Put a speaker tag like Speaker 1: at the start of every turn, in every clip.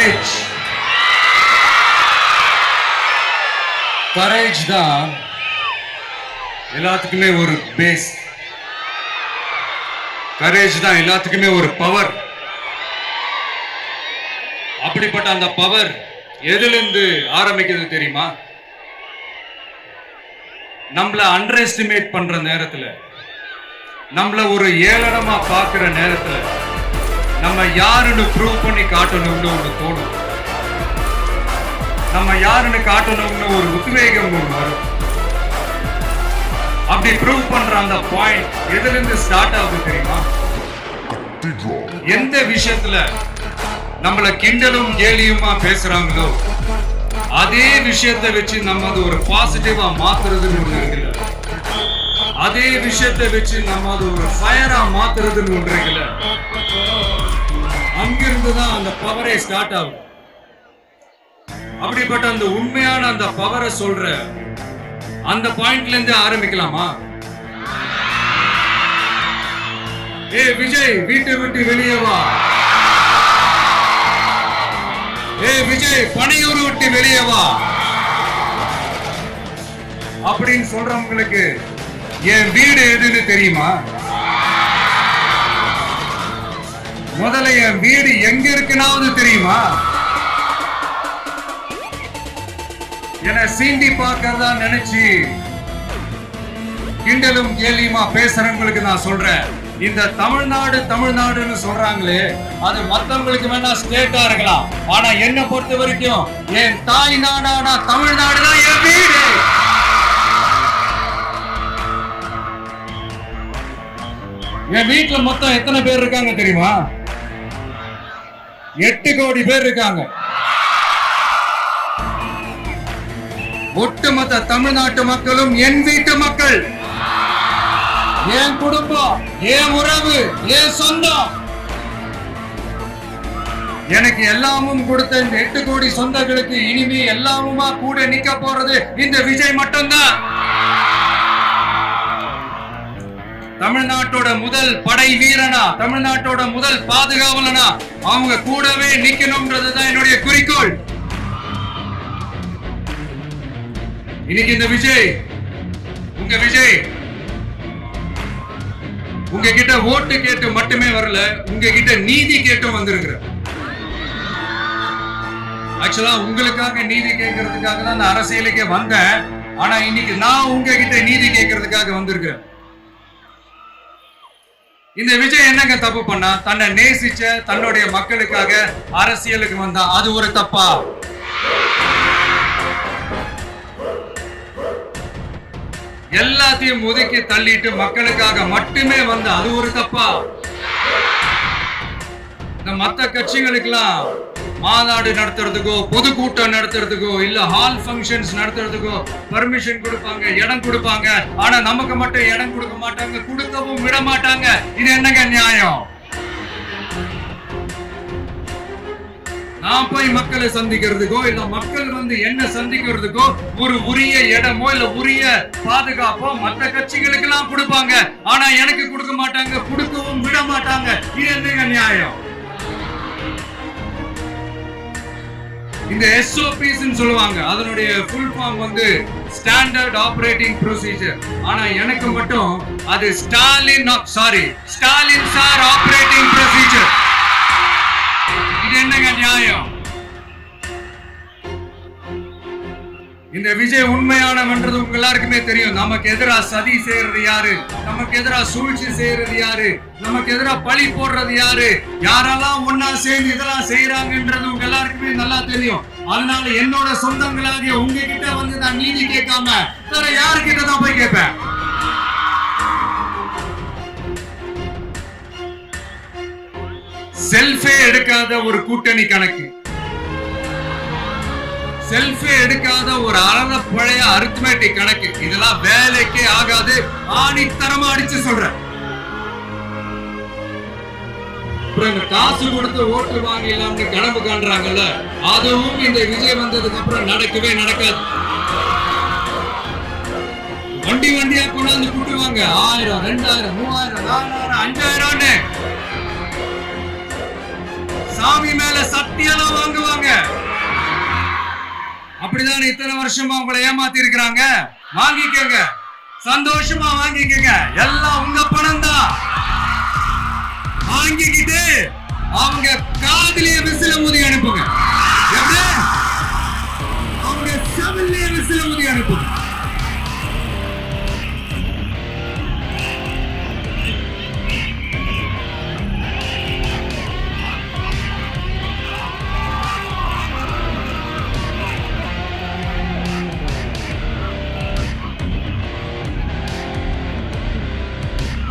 Speaker 1: Courage. Courage தான் எல்லாத்துக்குமே ஒரு பேஸ். கரேஜ் தான் எல்லாத்துக்குமே ஒரு பவர். அப்படிப்பட்ட அந்த பவர் எதிலிருந்து ஆரம்பிக்கிறது தெரியுமா? நம்மள அண்டர் எஸ்டிமேட் பண்ற நேரத்துல, நம்மள ஒரு ஏளனமா பார்க்கிற நேரத்துல, நம்ம யாருன்னு ப்ரூவ் பண்ணி காட்டணும்னு ஒண்ணு தோணும். நம்ம யாருன்னு காட்டணும்னு ஒரு உத்வேகம் ஒண்ணு வரும். அப்படி ப்ரூவ் பண்ற அந்த பாயிண்ட் எதுல இருந்து ஸ்டார்ட் ஆகுது தெரியுமா? எந்த விஷயத்துல நம்மள கிண்டலும் கேலியுமா பேசுறாங்களோ அதே விஷயத்தை வச்சு நம்ம அது ஒரு பாசிட்டிவா மாத்துறதுன்னு ஒண்ணு இருக்குல்ல, அதே விஷயத்தை வச்சு நம்ம அது ஒரு ஃபயரா மாத்துறதுன்னு ஒன்று இருக்குல்ல, அங்கிருந்துதான் அந்த பவரே ஸ்டார்ட் ஆகும். அப்படிப்பட்ட அந்த உண்மையான அந்த பவரை சொல்ற அந்த பாயிண்ட்ல இருந்து ஆரம்பிக்கலாமா? ஏ விஜய், வீட்டை விட்டு வெளியே வா. ஏ விஜய், பனையூர் விட்டு வெளியே வா அப்படின்னு சொல்றவங்களுக்கு என் வீடு எதுன்னு தெரியுமா? முதல்ல என் வீடு எங்க இருக்குனாவது தெரியுமா? என சீண்டி பார்க்கறதா நினைச்சு கிண்டலும் கேலியுமா பேசுறவங்களுக்கு நான் சொல்றேன், இந்த தமிழ்நாடுன்னு சொல்றாங்களே, அது மத்தவங்களுக்கு வேணா ஸ்டேட்டா இருக்கலாம். ஆனா என்ன பொறுத்த வரைக்கும் என் தாய் நாடானா தமிழ்நாடு தான் என் வீடு. என் வீட்டுல மொத்தம் எத்தனை பேர் இருக்காங்க தெரியுமா? 8 கோடி பேர் இருக்காங்க. ஒட்டுமொத்த தமிழ்நாட்டு மக்களும் என் வீட்டு மக்கள், என் குடும்பம், என் உறவு, என் சொந்தம். எனக்கு எல்லாமும் கொடுத்த இந்த 8 கோடி சொந்தங்களுக்கு இனிமே எல்லாமுமா கூட நிக்க போறது இந்த விஜய் மட்டும்தான். தமிழ்நாட்டோட முதல் படை வீரனா, தமிழ்நாட்டோட முதல் பாதுகாவலனா அவங்க கூடவே நிக்கணும்ன்றதுதான் என்னுடைய குறிக்கோள். இன்னைக்கு இந்த விஜய், உங்க விஜய் உங்ககிட்ட ஓட்டு கேட்டு மட்டுமே வரல, உங்ககிட்ட நீதி கேட்டும் வந்திருக்கிற. ஆக்சுவலா உங்களுக்காக நீதி கேட்கறதுக்காக தான் நான் அரசியலுக்கே வந்தேன். ஆனா இன்னைக்கு நான் உங்ககிட்ட நீதி கேட்கறதுக்காக வந்திருக்கிறேன். இந்த விஜய் என்னங்க தப்பு பண்ணா? தன்னை நேசிச்ச தன்னுடைய மக்களுக்காக அரசியலுக்கு வந்தா அது ஒரு தப்பா? எல்லாத்தையும் ஒதுக்கி தள்ளிட்டு மக்களுக்காக மட்டுமே வந்த அது ஒரு தப்பா? இந்த மத்த கட்சிகளுக்கெல்லாம் மாநாடு நடத்துறதுக்கோ, பொதுக்கூட்டம் நடத்துறதுக்கோ, இல்ல ஹால் ஃபங்க்ஷன்ஸ் நடத்துறதுக்கோ பர்மிஷன் கொடுப்பாங்க, இடம் கொடுப்பாங்க. ஆனா நமக்கு மட்டும் இடம் கொடுக்க மாட்டாங்க, கொடுக்கவும் விட மாட்டாங்க. இது என்னங்க நியாயம்? நான் போய் மக்களை சந்திக்கிறதுக்கோ, இல்ல மக்கள் வந்து என்ன சந்திக்கிறதுக்கோ ஒரு உரிய இடமோ இல்ல உரிய பாதுகாப்போ மற்ற கட்சிகளுக்கு எல்லாம் கொடுப்பாங்க. ஆனா எனக்கு கொடுக்க மாட்டாங்க, கொடுக்கவும் விட மாட்டாங்க. இது என்னங்க நியாயம்? இந்த SOPs சொல்லுவாங்க, அதனுடைய ஃபுல் ஃபார்ம் வந்து ஸ்டாண்டர்ட் ஆபரேட்டிங் ப்ரொசீஜர். ஆனா எனக்கு மட்டும் அது ஸ்டாலின் சார் ஆபரேட்டிங் ப்ரொசீஜர். இது என்னங்க நியாயம்? இந்த விஜய் உண்மையானவன்றது உங்க எல்லாருக்குமே தெரியும். நமக்கு எதிராக சதி செய்யறது யாரு, நமக்கு எதிராக சூழ்ச்சி செய்யறது யாரு, நமக்கு எதிராக பழி போடுறது யாரு, யாரெல்லாம் ஒன்னா சேர்ந்து இதெல்லாம் செய்யறாங்கன்றது உங்க எல்லாருக்குமே நல்லா தெரியும். அதனால என்னோட சொந்தங்களாகிய உங்ககிட்ட வந்து நான் நீதி கேட்காம வேற யாருக்கிட்ட தான் போய் கேட்பேன்? செல்ஃபே எடுக்காத ஒரு கூட்டணி கணக்கு, செல்ஃபே எடுக்காத ஒரு அறத பழைய அரித்மெட்டிக் கணக்கு, இதெல்லாம் வேலைக்கே ஆகாது. ஆணித்தரமா அடிச்சு சொல்றேன். காசு கொடுத்து ஓட்டு வாங்கலாம்னு கனவு காண்றாங்கல்ல, அதுவும் இந்த விஜய் வந்ததுக்கு அப்புறம் நடக்கவே நடக்காது. வண்டியா கொண்டாந்து கூட்டுவாங்க. 1000, 2000, 3000, 4000, 5000. சாமி மேல சத்தியெல்லாம் வாங்குவாங்க. அப்படிதான் இத்தனை வருஷமா உங்களை ஏமாத்தி இருக்கிறாங்க. வாங்கிக்கங்க, சந்தோஷமா வாங்கிக்கங்க. எல்லாம் உங்க பணம் தான். வாங்கிக்கிட்டு அவங்க காதிலேயே விசில ஊதி அனுப்புங்க. எப்படி? அவங்க செவிலேயே விசில ஊதி அனுப்புங்க.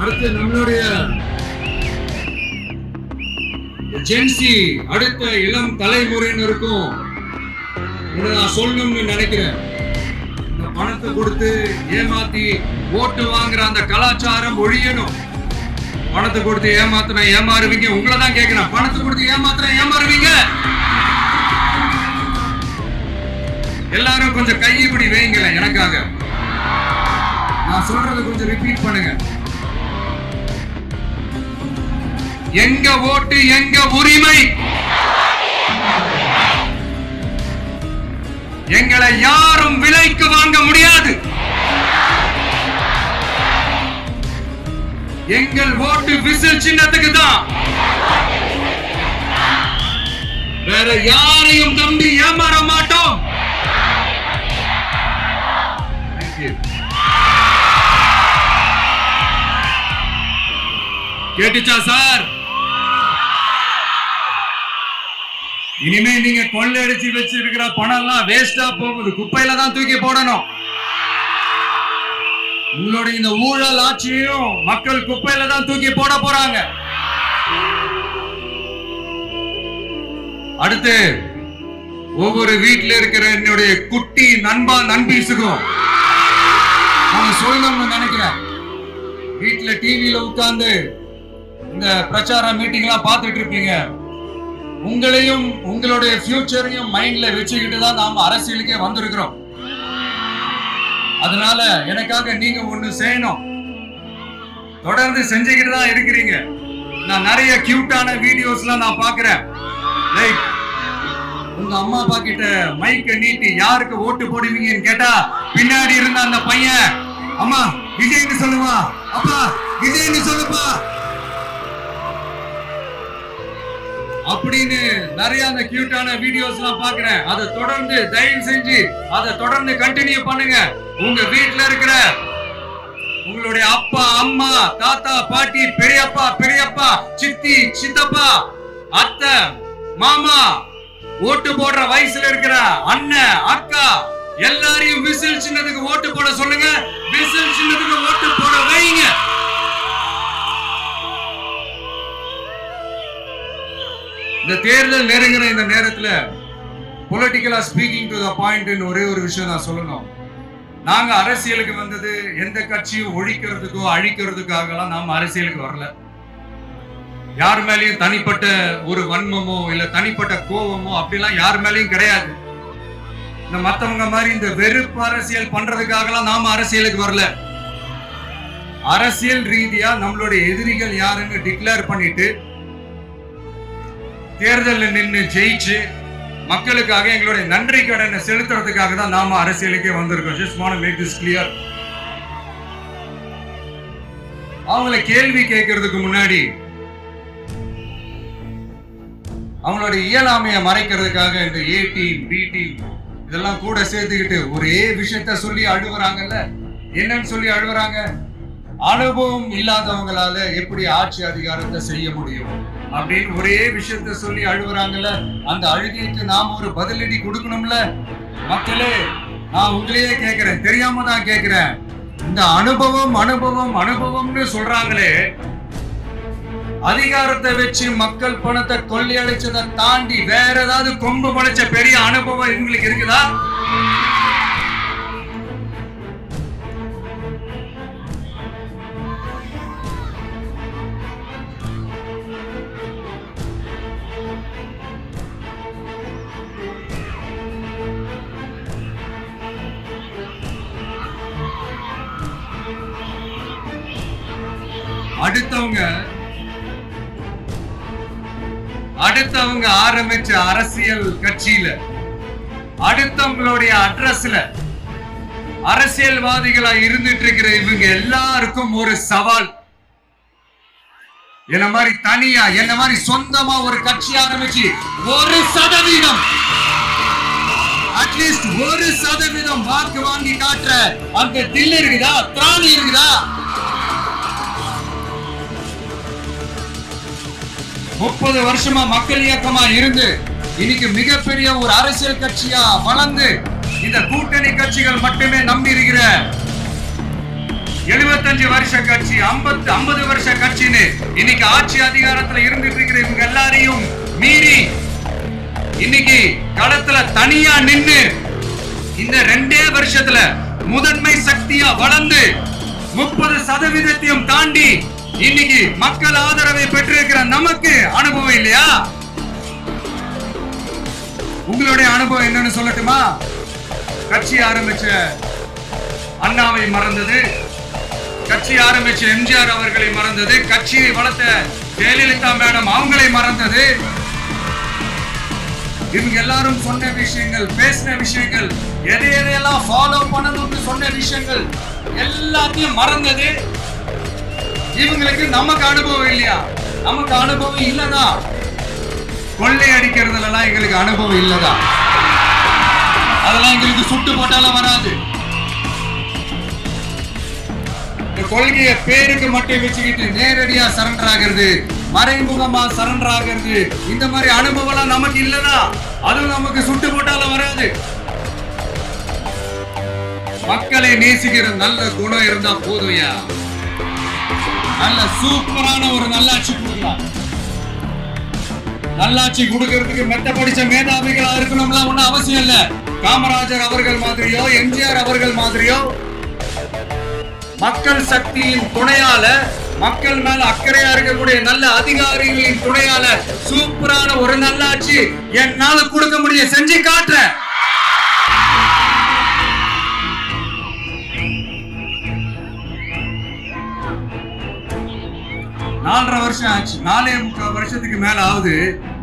Speaker 1: அடுத்து நம்மளுடைய ஜென்சி, அடுத்த இளம் தலைமுறையினருக்கும் நான் சொல்லணும்னு நினைக்கிறேன். இந்த பணத்தை கொடுத்து ஏமாத்தி ஓட்டு வாங்குற அந்த கலாச்சாரம் ஒழியணும். பணத்தை கொடுத்து ஏமாத்தினா ஏமாறுவீங்க. உங்களை தான் கேட்கிறேன், பணத்தை கொடுத்து ஏமாத்தினா ஏமாறுவீங்க? எல்லாரும் கொஞ்சம் கையைப்படி வைங்களேன் எனக்காக. நான் சொல்றதை கொஞ்சம் ரிப்பீட் பண்ணுங்க. எங்க ஓட்டு எங்க உரிமை. எங்களை யாரும் விலைக்கு வாங்க முடியாது. எங்கள் ஓட்டு விசில் சின்னத்துக்கு தான். வேற யாரையும் நம்பி ஏமாற மாட்டோம். கேட்டுச்சா சார்? இனிமே நீங்க கொள்ளையடிச்சு வச்சிருக்கிற பணம் எல்லாம் வேஸ்டா போகுது. குப்பையில தான் தூக்கி போடணும். உங்களுடைய இந்த ஊழல் ஆட்சியும் மக்கள் குப்பையில தான் தூக்கி போட போறாங்க. அடுத்து ஒவ்வொரு வீட்டுல இருக்கிற என்னுடைய குட்டி நண்பா நண்பீசுக்கும் நான் சொல்லணும்னு நினைக்கிறேன். வீட்டுல டிவியில உட்கார்ந்து இந்த பிரச்சார மீட்டிங் எல்லாம் பார்த்துட்டு இருப்பீங்க. உங்களையும் உங்களுடைய ஃபியூச்சரையும் மைண்ட்ல வச்சுக்கிட்டு தான் நாம அரசியலுக்கே வந்திருக்கிறோம். அதனால எனக்காக நீங்க ஒண்ணு செய்யணும். தொடர்ந்து செஞ்சுக்கிட்டு தான் இருக்கிறீங்க. நான் நிறைய கியூட்டான வீடியோஸ்லாம் நான் பாக்குறேன். லைக் உங்க அம்மா அப்பா கிட்ட மைக்க நீட்டி யாருக்கு ஓட்டு போடுவீங்கன்னு கேட்டா பின்னாடி இருந்த அந்த பையன், அம்மா விஜய்னு சொல்லுவா, அப்பா விஜய்னு சொல்லுப்பா அப்படின்னு நிறைய அந்த கியூட்டான வீடியோஸ் எல்லாம் பாக்குறேன். அதை தொடர்ந்து தயவு செஞ்சு அதை தொடர்ந்து கண்டினியூ பண்ணுங்க. உங்க வீட்டுல இருக்கிற உங்களுடைய அப்பா அம்மா தாத்தா பாட்டி பெரியப்பா பெரியப்பா சித்தி சித்தப்பா அத்தை மாமா ஓட்டு போடுற வயசுல இருக்கிற அண்ணன் அக்கா எல்லாரையும் விசில் சின்னத்துக்கு ஓட்டு போட சொல்லுங்க. விசில் சின்னத்துக்கு ஓட்டு போட வைங்க. இந்த தேர்தல் நெருங்கிற இந்த நேரத்துல பொலிட்டிக்கலா ஸ்பீக்கிங் டு த பாயிண்ட் ஒரே ஒரு விஷயம் நான் சொல்லணும். நாங்க அரசியலுக்கு வந்தது எந்த கட்சியும் ஒழிக்கிறதுக்கோ அழிக்கிறதுக்காகலாம் நாம அரசியலுக்கு வரல. யார் மேலேயும் தனிப்பட்ட ஒரு வன்மமோ இல்ல தனிப்பட்ட கோபமோ அப்படிலாம் யார் மேலேயும் கிடையாது. இந்த மத்தவங்க மாதிரி இந்த வெறுப்பு அரசியல் பண்றதுக்காகலாம் நாம அரசியலுக்கு வரல. அரசியல் ரீதியா நம்மளுடைய எதிரிகள் யாருன்னு டிக்ளேர் பண்ணிட்டு தேர்தலில் நின்று ஜெயிச்சு மக்களுக்காக எங்களுடைய நன்றி கடனை செலுத்துறதுக்காக தான் நாம அரசியலுக்கே வந்திருக்கோம். Just want to make this clear. அவங்களை கேள்வி கேட்கறதுக்கு முன்னாடி அவங்களுடைய இயலாமையை மறைக்கிறதுக்காக இந்த A டீம் B டீம் இதெல்லாம் கூட சேர்த்துக்கிட்டு ஒரே விஷயத்த சொல்லி அழுகுறாங்கல்ல. என்னன்னு சொல்லி அழுகுறாங்க? அனுபவம் இல்லாதவங்களால எப்படி ஆட்சி அதிகாரத்தை செய்ய முடியும் அப்படின்னு ஒரே விஷயத்த சொல்லி அழுகுறாங்கல்ல. அந்த அழுகைக்கு நாம ஒரு பதிலடி கொடுக்கணும்ல. மக்களே, நான் உங்களையே கேட்கிறேன், தெரியாம தான் கேட்கிறேன். இந்த அனுபவம் அனுபவம் அனுபவம்னு சொல்றாங்களே, அதிகாரத்தை வச்சு மக்கள் பணத்தை கொள்ளையடிச்சதை தாண்டி வேற ஏதாவது கொம்பு முளைச்ச பெரிய அனுபவம் இவங்களுக்கு இருக்குதா? அடுத்தவங்க ஆரம்பிச்ச அரசியல் கட்சியில, அடுத்தவங்களுடைய அட்ரஸ்ல அரசியல்வாதிகளா இருந்துட்டு இருக்கிற இவங்க எல்லாருக்கும் ஒரு சவால். என்ன மாதிரி தனியா, என்ன மாதிரி சொந்தமா ஒரு கட்சி ஆரம்பிச்சு 1% அட்லீஸ்ட் 1% வாக்கு வாங்கி காட்டுற அந்த தில் இருக்குதா, திராணி இருக்குதா? 30 வருஷமா மக்கள் இயக்கமா இருந்து இன்னைக்கு மிகப்பெரிய ஒரு அரசியல் கட்சியா வளர்ந்து இந்த கூட்டணி கட்சிகள் மட்டுமே நம்பி இருக்கிற 75 வருஷ கட்சி, 50 வருஷ கட்சின்னு இன்னைக்கு ஆட்சி அதிகாரத்துல இருந்துட்டு இருக்கிற இவங்க எல்லாரையும் மீறி இன்னைக்கு களத்துல தனியா நின்னு இந்த 2 வருஷத்துல முதன்மை சக்தியா வளர்ந்து 30% தாண்டி இன்னைக்கு மக்கள் ஆதரவை பெற்றிருக்கிற நமக்கு அனுபவம் இல்லையா? உங்களுடைய அனுபவம் என்னன்னு சொல்லட்டுமா? கட்சி ஆரம்பிச்ச அண்ணாவை மறந்தது, கட்சி ஆரம்பிச்ச எம்ஜிஆர் அவர்களை மறந்தது, கட்சியை வளர்த்த ஜெயலலிதா மேடம் அவங்களை மறந்தது. இவங்க எல்லாரும் சொன்ன விஷயங்கள், பேசின விஷயங்கள், எதையெல்லாம் ஃபாலோ பண்ணணும்னு சொன்ன விஷயங்கள் எல்லாத்தையும் மறந்தது. இவங்களுக்கு நமக்கு அனுபவம் இல்லையா? நமக்கு அனுபவம் இல்லதா? கொள்ளை அடிக்கிறதுல எல்லாம் எங்களுக்கு அனுபவம் இல்லதா? அதெல்லாம் எங்களுக்கு சுட்டு போட்டாலும் வராது. கொள்கைய பேருக்கு மட்டும் வச்சுக்கிட்டு நேரடியா சரண்டர் ஆகிறது, மறைமுகமா சரண்டர் ஆகிறது, இந்த மாதிரி அனுபவம் நமக்கு இல்லதா? அதுவும் நமக்கு சுட்டு போட்டாலும் வராது. மக்களை நேசிக்கிற நல்ல குணம் இருந்தா போதும்யா. நல்ல சூப்பரான ஒரு நல்லாட்சி கொடுக்கலாம். நல்லாட்சி கொடுக்கிறதுக்கு மெத்த படிச்ச மேதாவிகளா இருக்கணும்ல ஒன்னும் அவசியம் இல்ல. காமராஜர் அவர்கள் மாதிரியோ, எம்ஜிஆர் அவர்கள் மாதிரியோ மக்கள் சக்தியின் துணையால, மக்கள் மேல அக்கறையா இருக்கக்கூடிய நல்ல அதிகாரிகளின் துணையால சூப்பரான ஒரு நல்லாட்சி என்னால கொடுக்க முடியும், செஞ்சு காட்டுறேன். நாலரை வருஷம் ஆச்சு, 4.25 வருஷத்துக்கு மேல ஆகுது.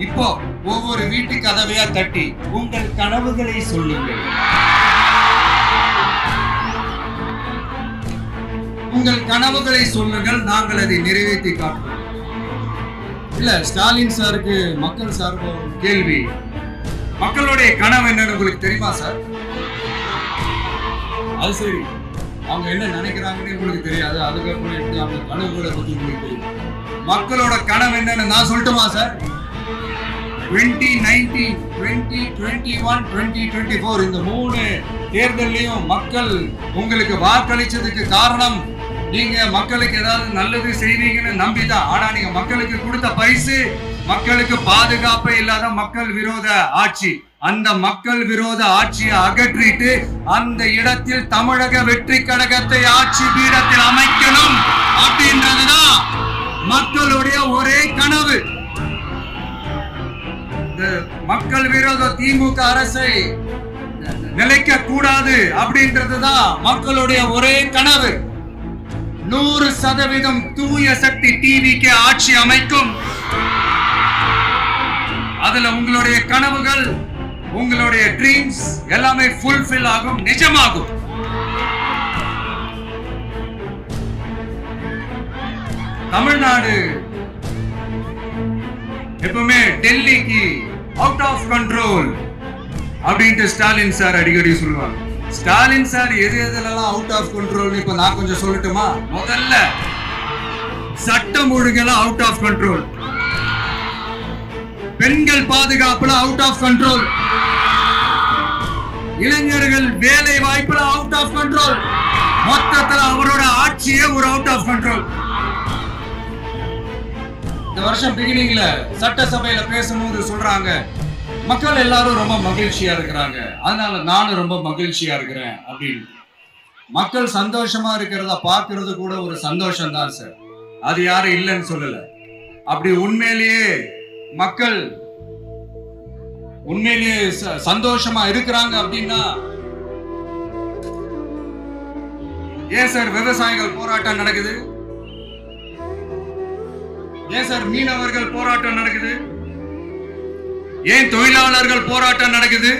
Speaker 1: இப்போ ஒவ்வொரு வீட்டு கதவையா தட்டி உங்கள் கனவுகளை சொல்லுங்கள், உங்கள் கனவுகளை சொல்லுங்கள், நாங்கள் அதை நிறைவேற்றி காட்டுவோம். இல்ல, ஸ்டாலின் சாருக்கு மக்கள் சார்பு கேள்வி, மக்களுடைய கனவு என்னன்னு உங்களுக்கு தெரியுமா சார்? அது சரி, அவங்க என்ன நினைக்கிறாங்கன்னு உங்களுக்கு தெரியாது, அதுக்கப்புறம் எப்படி அவங்க கனவுகளை பத்தி உங்களுக்கு தெரியும். மக்களோட கனவு என்னன்னு நான் சொல்லட்டுமா சார்? 2019, 2021, 2024 இந்த 3 தேர்தலையும் மக்கள் உங்களுக்கு வாக்களிச்சதுக்கு காரணம் நீங்க மக்களுக்கு ஏதாவது நல்லது செய்வீங்கன்னு நம்பிதான். ஆனா நீங்க மக்களுக்கு கொடுத்த பரிசு மக்களுக்கு பாதுகாப்பே இல்லாத மக்கள் விரோத ஆட்சி. அந்த மக்கள் விரோத ஆட்சியை அகற்றிட்டு அந்த இடத்தில் தமிழக வெற்றி கழகத்தை ஆட்சி பீடத்தில் அமைக்கணும் அப்படின்றதுதான் மக்களுடைய ஒரே கனவு. மக்கள் விரோத திமுக அரசை நிலைக்க கூடாது அப்படின்றதுதான் மக்களுடைய ஒரே கனவு. 100% தூய சக்தி டிவிக்கு ஆட்சி அமைக்கும். அதுல உங்களுடைய கனவுகள், உங்களுடைய ட்ரீம்ஸ் எல்லாமே ஃபுல்ஃபில் ஆகும், நிஜமாகும். தமிழ்நாடு எப்பவுமே டெல்லிக்கு அவுட் ஆஃப் கண்ட்ரோல் அப்படின்ட்டு ஸ்டாலின் சார் அடிக்கடி சொல்லுவாங்க. ஸ்டாலின் சார் எது எதுலாம் அவுட் ஆஃப் கண்ட்ரோல் இப்ப நான் கொஞ்சம் சொல்லட்டுமா? முதல்ல சட்டம் ஒழுங்கெல்லாம் அவுட் ஆஃப் கண்ட்ரோல், பெண்கள் பாதுகாப்புல அவுட் ஆஃப் கண்ட்ரோல், இளைஞர்கள் வேலை வாய்ப்புல அவுட் ஆஃப் கண்ட்ரோல், மொத்தத்துல அவரோட ஆட்சியே ஒரு அவுட் ஆஃப் கண்ட்ரோல். இந்த வருஷம் பிகினிங்ல சட்டசபையில பேசும்போது சொல்றாங்க, மக்கள் எல்லாரும் ரொம்ப மகிழ்ச்சியா இருக்கிறாங்க, அதனால நானும் ரொம்ப மகிழ்ச்சியா இருக்கிறேன் அப்படின்னு. மக்கள் சந்தோஷமா இருக்கிறத பாக்குறது கூட ஒரு சந்தோஷம் தான் சார், அது யாரும் இல்லைன்னு சொல்லல. அப்படி உண்மையிலேயே மக்கள் உண்மையிலேயே சந்தோஷமா இருக்கிறாங்க அப்படின்னா ஏன் சார் விவசாயிகள் போராட்டம் நடக்குது? ஏன் சார் மீனவர்கள் போராட்டம் நடக்குது? ஏன் தொழிலாளர்கள் போராட்டம் நடக்குது?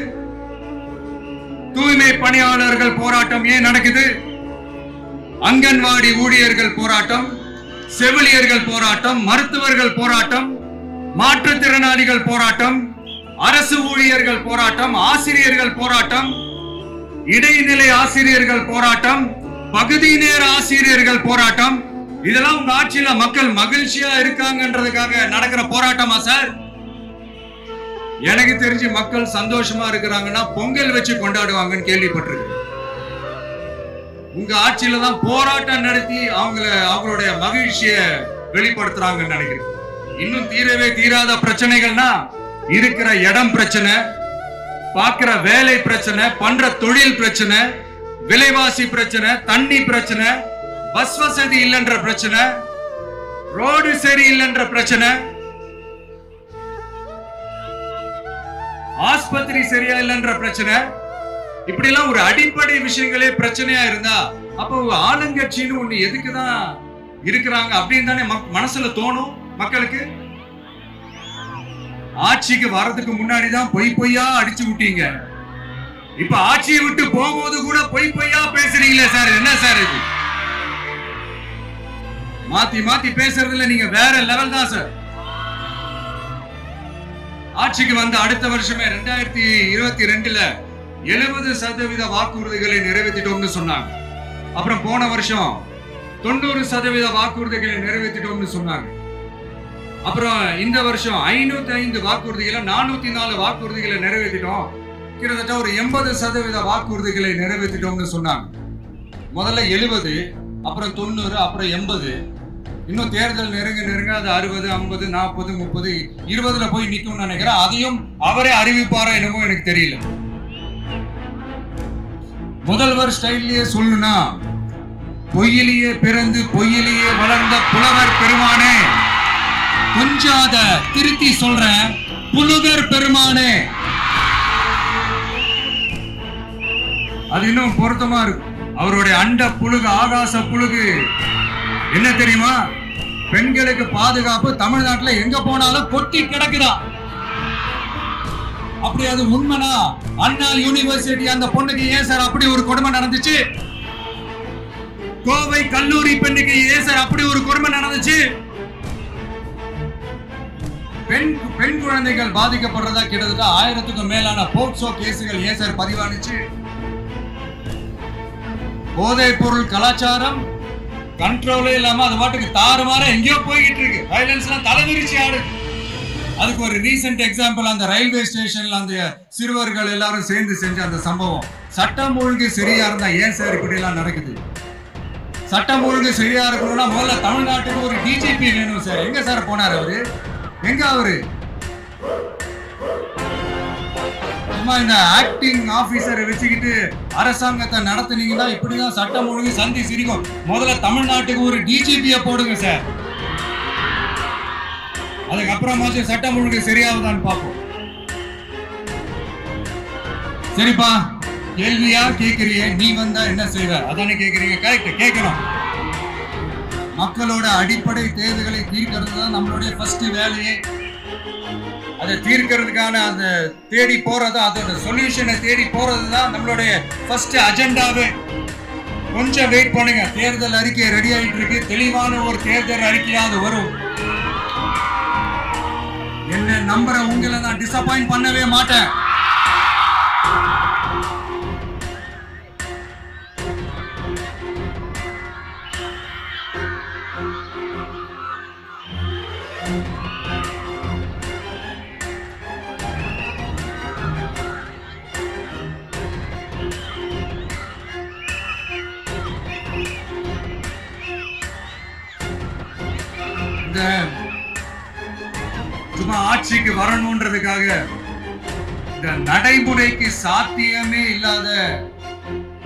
Speaker 1: தூய்மை பணியாளர்கள் போராட்டம் ஏன் நடக்குது? அங்கன்வாடி ஊழியர்கள் போராட்டம், செவிலியர்கள் போராட்டம், மருத்துவர்கள் போராட்டம், மாற்றுத்திறனாளிகள் போராட்டம், அரசு ஊழியர்கள் போராட்டம், ஆசிரியர்கள் போராட்டம், இடைநிலை ஆசிரியர்கள் போராட்டம், பகுதி நேர ஆசிரியர்கள் போராட்டம். இதெல்லாம் உங்க ஆட்சியில மக்கள் மகிழ்ச்சியா இருக்காங்கன்றதுக்காக நடக்கிற போராட்டமா சார்? எனக்கு தெரிஞ்சு மக்கள் சந்தோஷமா இருக்கிறாங்கன்னா பொங்கல் வச்சு கொண்டாடுவாங்கன்னு கேள்விப்பட்டிருக்கேன். உங்க ஆட்சியில தான் போராட்டம் நடத்தி அவங்களுடைய மகிழ்ச்சியை வெளிப்படுத்துறாங்கன்னு நினைக்கிறேன். இன்னும் தீரவே தீராத பிரச்சனைகள்னா இருக்கிற இடம் பிரச்சனை, பார்க்கிற வேலை பிரச்சனை, பண்ற தொழில் பிரச்சனை, விலைவாசி பிரச்சனை, தண்ணி பிரச்சனை, பஸ் வசதி இல்லைன்ற பிரச்சனை, ரோடு சரி இல்லைன்ற பிரச்சனை, ஆஸ்பத்திரி சரியா இல்லைன்ற பிரச்சனை. இப்படி எல்லாம் ஒரு அடிப்படை விஷயங்களே பிரச்சனையா இருந்தா அப்போ ஆளுங்கட்சின்னு ஒண்ணு எதுக்குதான் இருக்கிறாங்க அப்படின்னு தானே மனசுல தோணும் மக்களுக்கு. ஆட்சிக்கு வர்றதுக்கு முன்னாடிதான் பொய்யா அடிச்சு விட்டீங்க. இப்ப ஆட்சியை விட்டு போகும்போது கூட பொய்யா பேசுறீங்களே சார், என்ன சார் இது? மாத்தி பேசுறதுல நீங்க வேற லெவல் தான் சார். ஆட்சிக்கு வந்த அடுத்த வருஷமே 2022ல 70% வாக்குறுதிகளை நிறைவேற்றிட்டோம்னு சொன்னாங்க. அப்புறம் போன வருஷம் 90% வாக்குறுதிகளை நிறைவேற்றிட்டோம்னு சொன்னாங்க. அப்புறம் இந்த வருஷம் 505 வாக்குறுதிகளை 404 வாக்குறுதிகளை நிறைவேற்றிட்டோம். கிட்டத்தட்ட ஒரு 80% வாக்குறுதிகளை நிறைவேற்றிட்டோம்னு சொன்னாங்க. முதல்ல 70, அப்புறம் 90, அப்புறம் 80. இன்னும் தேர்தல் நெருங்க அது 60, 50, 40, 30, 20ல போய் நிக்கும்னு நினைக்கிறேன். அதையும் அவரே அறிவிப்பாரா என்னமோ எனக்கு தெரியல. முதல்வர் ஸ்டைல்லயே சொல்லணும்னா, பொய்யிலேயே பிறந்து பொய்யிலேயே வளர்ந்த புலவர் பெருமானே, கொஞ்சம் அத திருத்தி சொல்றேன், புலுகர் பெருமானே. அது இன்னும் பொருத்தமா இருக்கும். அவருடைய அண்ட புழுகு, ஆகாச புழுகு என்ன தெரியுமா? பெண்களுக்கு பாதுகாப்பு தமிழ்நாட்டுல எங்க போனாலும் கொட்டி கிடக்குதா. அப்படி அது உண்மைனா அண்ணா யூனிவர்சிட்டி அந்த பொண்ணுக்கு ஏன் சார் அப்படி ஒரு கொடுமை நடந்துச்சு? கோவை கல்லூரி பெண்ணுக்கு ஏன் சார் அப்படி ஒரு கொடுமை நடந்துச்சு? பெண் குழந்தைகள் பாதிக்கப்படுறதா கிட்டத்தட்ட 1000க்கும் மேலான போக்சோ கேசுகள் ஏன் சார் பதிவானுச்சு? போதைப் பொருள் கலாச்சாரம் கண்ட்ரோலே இல்லாம அது பாட்டுக்கு தாறுமாறா எங்கேயோ போய்கிட்டு இருக்கு. வயலன்ஸ் எல்லாம் தலைவிரிச்சு ஆடு. அதுக்கு ஒரு ரீசெண்ட் எக்ஸாம்பிள், அந்த ரயில்வே ஸ்டேஷன்ல அந்த சிறுவர்கள் எல்லாரும் சேர்ந்து செஞ்ச அந்த சம்பவம். சட்டம் ஒழுங்கு சரியா இருந்தா ஏன் சார் இப்படி எல்லாம் நடக்குது? சட்டம் ஒழுங்கு சரியா இருக்கணும்னா முதல்ல தமிழ்நாட்டுக்கு ஒரு டிஜிபி வேணும் சார். எங்க சார் போனார் அவரு? எங்க அவரு? சும்மா இந்த ஆக்டிங் ஆபீசரை வச்சுக்கிட்டு அரசாங்கத்தை நடத்துனீங்கன்னா இப்படிதான் சட்டம் ஒழுங்கு சந்தி சிரிக்கும். முதல்ல தமிழ்நாட்டுக்கு ஒரு டிஜிபியை போடுங்க சார். அதுக்கப்புறமாச்சும் சட்டம் ஒழுங்கு சரியாகுதான்னு பார்ப்போம். சரிப்பா, கேள்வியா கேட்கறியே, நீ வந்தா என்ன செய்வ அதானே கேட்கறீங்க. கரெக்ட், கேட்கணும். மக்களோட அடிப்படை தேவைகளை தீர்க்கிறது தான் நம்மளுடைய ஃபர்ஸ்ட் வேலையே. அதை தீர்க்கிறதுக்கான அந்த தேடி போறது, அதோட சொல்யூஷனை தேடி போறது தான் நம்மளுடைய ஃபர்ஸ்ட் அஜெண்டாவே. கொஞ்சம் வெயிட் பண்ணுங்க, தேர்தல் அறிக்கை ரெடி ஆயிட்டு இருக்கு. தெளிவான ஒரு தேர்தல் அறிக்கையாவது வரும். என்ன நம்புற உங்களை நான் டிசப்பாயிண்ட் பண்ணவே மாட்டேன். சும்மா ஆட்சிக்கு வரணும்ன்றதுக்காக இந்த நடைமுறைக்கு சாத்தியமே இல்லாத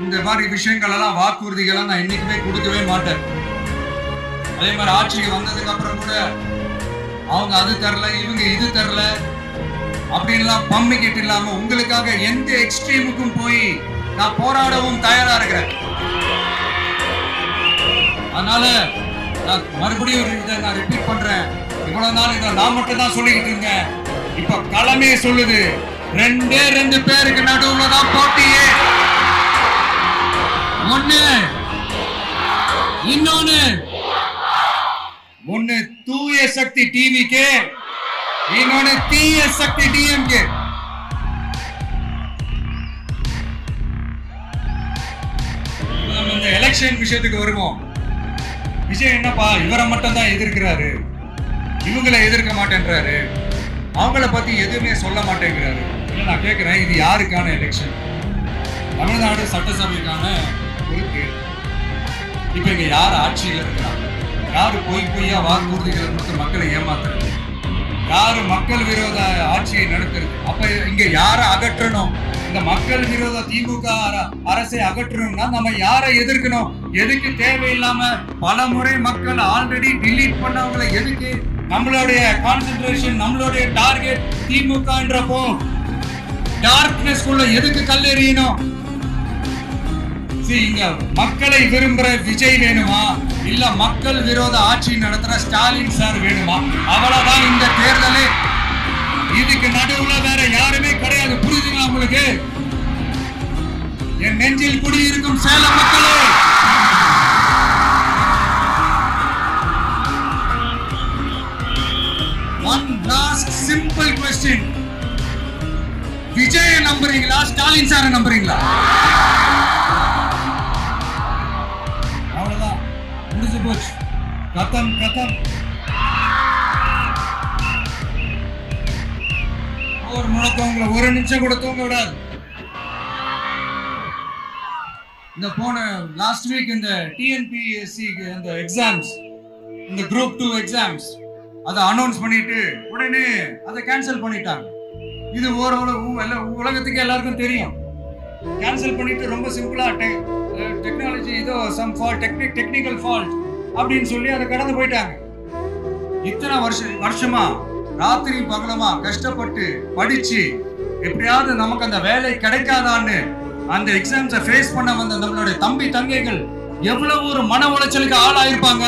Speaker 1: இந்த மாதிரி விஷயங்கள் எல்லாம், வாக்குறுதிகளை நான் என்னைக்குமே கொடுக்கவே மாட்டேன். அதே மாதிரி ஆட்சிக்கு வந்ததுக்கு அப்புறம் கூட அவங்க அது தரல, இவங்க இது தரல அப்படின்லாம் பம்மிக்கிட்டு இல்லாம உங்களுக்காக எந்த எக்ஸ்ட்ரீமுக்கும் போய் நான் போராடவும் தயாரா இருக்கிறேன். அதனால நான் மறுபடியும் நான் ரிப்பீட் பண்றேன், இவ்வளவு நாள் இதை நான் மட்டும் தான் சொல்லிக்கிட்டு இருந்தேன். இப்ப களமே சொல்லுது, ரெண்டே 2 பேருக்கு நடுவுல தான் போட்டியே. ஒண்ணு தூய சக்தி டிவிக்கு, இன்னொன்னு தீய சக்தி டிஎம்கே. இந்த எலெக்ஷன் விஷயத்துக்கு வருவோம். விஷயம் என்னப்பா, இவரை மட்டும் தான் எதிர்க்கிறாரு, இவங்களை எதிர்க்க மாட்டேன்றாரு, அவங்கள பத்தி எதுவுமே சொல்ல மாட்டேங்கிறாரு. நான் கேட்கிறேன், இது யாருக்கான எலெக்ஷன்? தமிழ்நாடு சட்டசபைக்கான ஒரு தேர்தல். இப்ப இங்க யார் ஆட்சியில் இருக்கிறாங்க? யாரு பொய்யா வாக்குறுதிகளை கொடுத்து மக்களை ஏமாத்துறது? யாரு மக்கள் விரோத ஆட்சியை நடத்துறது? அப்ப இங்க யாரை அகற்றணும்? இந்த மக்கள் விரோத திமுக அரசை அகற்றணும்னா நம்ம யாரை எதிர்க்கணும்? எதுக்கு தேவையில்லாம பல முறை மக்கள் ஆல்ரெடி டிலீட் பண்ணவங்களை எதுக்கு நம்மளுடைய கான்சென்ட்ரேஷன், நம்மளுடைய டார்கெட் திமுகன்றப்போ டார்க்னஸ் குள்ள எதுக்கு கல்லெறியணும்? இங்க மக்களை விரும்புற விஜய் வேணுமா, இல்ல மக்கள் விரோத ஆட்சி நடத்துற ஸ்டாலின் சார் வேணுமா? அவ்வளவுதான் இந்த தேர்தலே. இதுக்கு நடுவுல வேற யாருமே கிடையாது. புரியுதுங்களா உங்களுக்கு? என் நெஞ்சில் குடியிருக்கும் சேலம் மக்களே, one last simple question. Vijaya நம்புறீங்களா, ஸ்டாலின் சார நம்புறீங்களா? அவ்வளவுதான், முடிஞ்சு போச்சு. கதம். ஒரு முழக்கவங்களை ஒரு நிமிஷம் கூட தூங்க விடாது. இந்த போன லாஸ்ட் வீக் இந்த டிஎன்பிஎஸ்சி அந்த எக்ஸாம்ஸ், இந்த குரூப் 2 எக்ஸாம்ஸ் அதை அனௌன்ஸ் பண்ணிட்டு உடனே அதை கேன்சல் பண்ணிட்டாங்க. இது உலகத்துக்கு எல்லாருக்கும் தெரியும். கேன்சல் பண்ணிட்டு ரொம்ப சிம்பிளா டெக்னாலஜி ஏதோ சம் ஃபால்ட், டெக்னிக்கல் ஃபால்ட் அப்படின்னு சொல்லி அதை கடந்து போயிட்டாங்க. இத்தனை வருஷமா ராத்திரி பகலமா கஷ்டப்பட்டு படிச்சு எப்படியாவது நமக்கு அந்த வேலை கிடைக்காதான்னு அந்த எக்ஸாம்ஸை ஃபேஸ் பண்ண வந்த நம்மளுடைய தம்பி தங்கைகள் எவ்வளவு ஒரு மன உளைச்சலுக்கு ஆளாயிருப்பாங்க.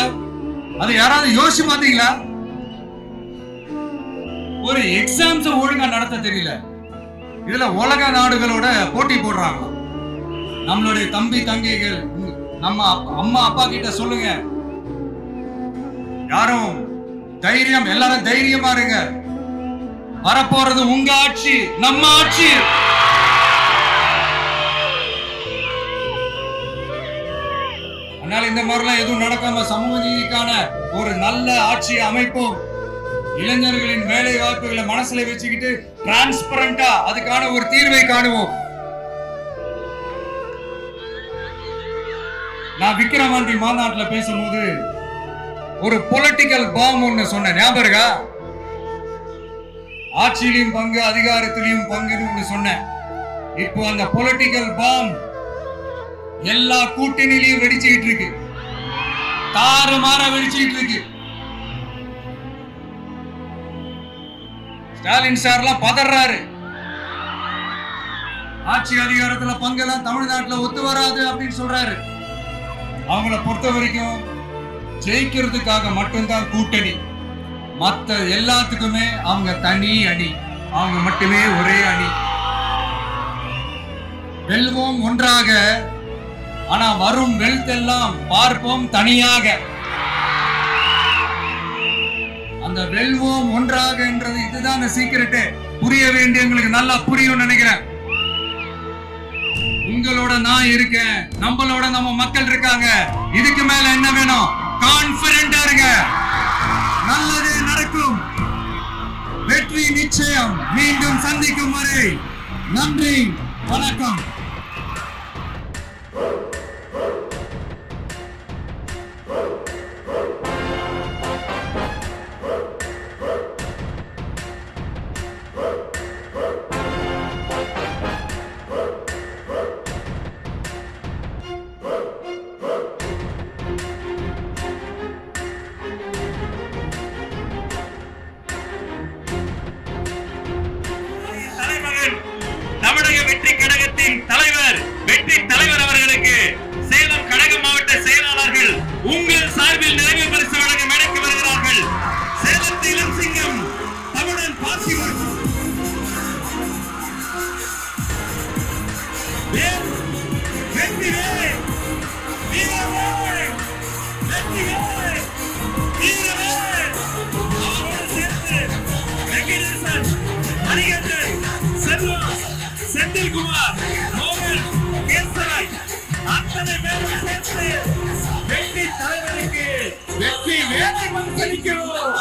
Speaker 1: அதை யாராவது யோசிச்சு பாத்தீங்களா? ஒரு எக்ஸாம்ஸ் ஒழுங்கா நடத்த தெரியல, இதுல உலக நாடுகளோட போட்டி போடுறாங்க. நம்மளுடைய தம்பி தங்கைகள், நம்ம அம்மா அப்பா கிட்ட சொல்லுங்க, யாரும் தைரியம், எல்லாரும் தைரியமா இருங்க. வரப்போறது உங்க ஆட்சி, நம்ம ஆட்சி. அதனால இந்த மாதிரிலாம் எதுவும் நடக்காம சமூக நீதிக்கான ஒரு நல்ல ஆட்சியை அமைப்போம். இளைஞர்களின் வேலை வாய்ப்புகளை மனசுல வச்சுக்கிட்டு டிரான்ஸ்பரண்டா அதுக்கான ஒரு தீர்வை காணுவோம். நான் விக்கிரவாண்டி மாநாட்டுல பேசும்போது ஒரு பொலிட்டிக்கல் பாம் ஒண்ணு சொன்ன ஞாபகம் இருக்கா? ஆட்சியிலும் பங்கு, அதிகாரத்திலையும் பங்குன்னு சொன்னேன். இப்போ அந்த பொலிட்டிக்கல் பாம் எல்லா கூட்டணியிலையும் வெடிச்சுக்கிட்டு இருக்கு, தாறுமாற வெடிச்சுக்கிட்டு இருக்கு. ஸ்டாலின் சார்லாம் பதறாரு. ஆட்சி அதிகாரத்துல பங்கெல்லாம் தமிழ்நாட்டுல ஒத்து வராது அப்படின்னு சொல்றாரு. அவங்கள பொறுத்த வரைக்கும் ஜெயிக்கிறதுக்காக மட்டும்தான் கூட்டணி, மத்த எல்லாத்துக்குமே அவங்க தனி அணி, அவங்க மட்டுமே ஒரே அணி. வெல்வோம் ஒன்றாக, ஆனா வரும் வெல்த் எல்லாம் பார்ப்போம் தனியாக. அந்த வெல்வோம் ஒன்றாக என்றது இதுதான் சீக்கிரட்டே. புரிய வேண்டியவங்களுக்கு நல்லா புரியும் நினைக்கிறேன். உங்களோட நான் இருக்கேன், நம்மளோட நம்ம மக்கள் இருக்காங்க. இதுக்கு மேல என்ன வேணும்? கான்பிடென்டா இருங்க, நல்லதே நடக்கும், வெற்றி நிச்சயம். மீண்டும் சந்திக்கும் வரை நன்றி, வணக்கம்.
Speaker 2: தமிழக வெற்றி கழகத்தின் தலைவர், வெற்றி தலைவர் அவர்களுக்கு சேலம் கழக மாவட்ட செயலாளர்கள் உங்கள் சார்பில் நிறைவு பரிசு வழங்க மேடைக்கு வருகிறார்கள். சேலத்திலும் சிங்கம் தமிழன் பாசிமன். அத்தனை பேரும் சேர்த்து வெற்றி தலைவருக்கு வெற்றி வேலை மதிப்பளிக்கிறோம்.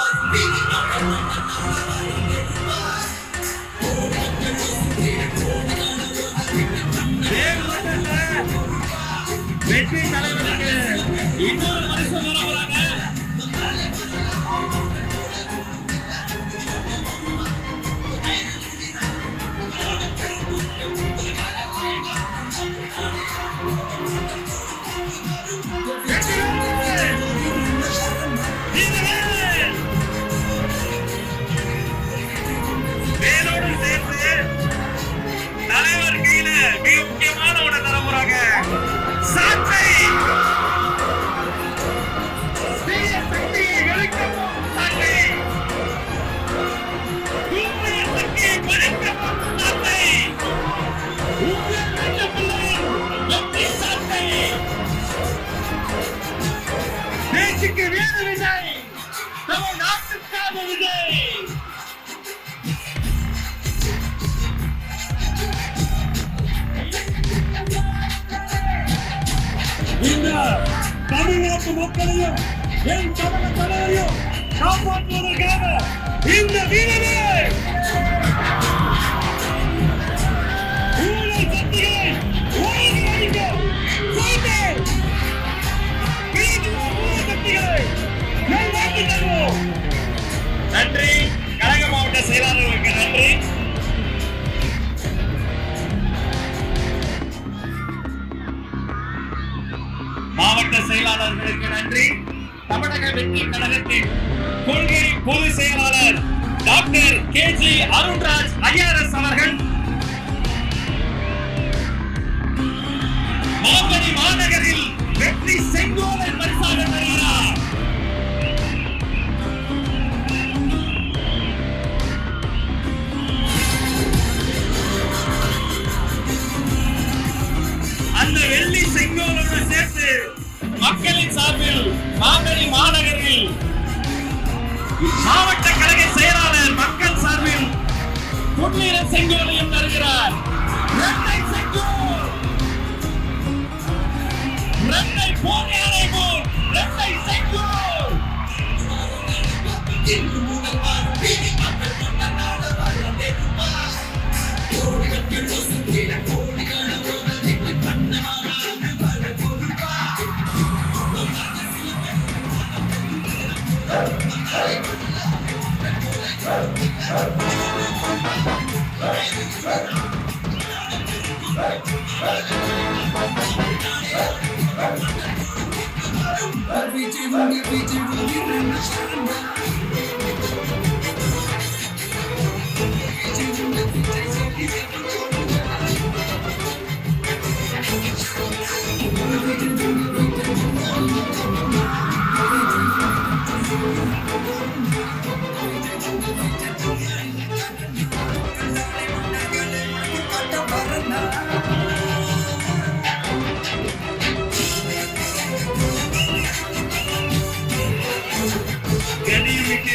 Speaker 2: வெற்றி தலைவருக்கு இன்னொரு மனுஷன் வர போறாங்க. வேலோடு சேர்த்து தலைவர் கையில மிக முக்கியமான ஒண்ணு தர போறாங்க. சாட்டை தீய சக்தியை வெளுக்கவும் சாட்டை, தூய சக்தியை பறிக்கவும் சாட்டை, உங்கள் வீட்டுக்குள்ளே வெற்றி சாட்டை. தேசிக்கு வீர விஜய், தமிழ் நாட்டுக்காக விஜய். இந்த தமிழ்நாட்டு மக்களையும் என் தமிழக தலைவரையும் காப்பாற்றுவதற்காக இந்த வீரரே ஊழல் சக்திகளை ஓடி அடிக்க ஊழல் சக்திகளை மேல்நாட்டு தருவோம். நன்றி. கழக மாவட்ட செயலாளர்களுக்கு நன்றி. மாவட்ட செயலாளர்களுக்கு நன்றி. தமிழக வெற்றி கழகத்தின் கொள்கை பொதுச் செயலாளர் டாக்டர் KG அருண்ராஜ் IRS அவர்கள் மாம்படி மாநகரில் வெற்றி செங்கோலை பரிசாக தருகிறார். அந்த வெள்ளி செங்கோலோடு சேர்த்து மக்களின் சார்பில் மாம்படி மாநகரில் மாவட்ட கழக செயலாளர் மக்கள் சார்பில் பொன்னிற செங்கோலையும் தருகிறார். போராடை போல் இரட்டை செங்கோல்.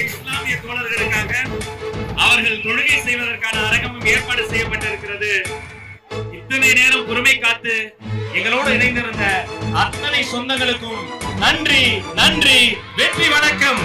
Speaker 2: இஸ்லாமிய தோழர்களுக்காக அவர்கள் தொழுகை செய்வதற்கான அரங்கமும் ஏற்பாடு செய்யப்பட்டிருக்கிறது. இத்தனை நேரம் பொறுமை காத்து எங்களோடு இணைந்திருந்த அத்தனை சொந்தங்களுக்கும் நன்றி. நன்றி. வெற்றி. வணக்கம்.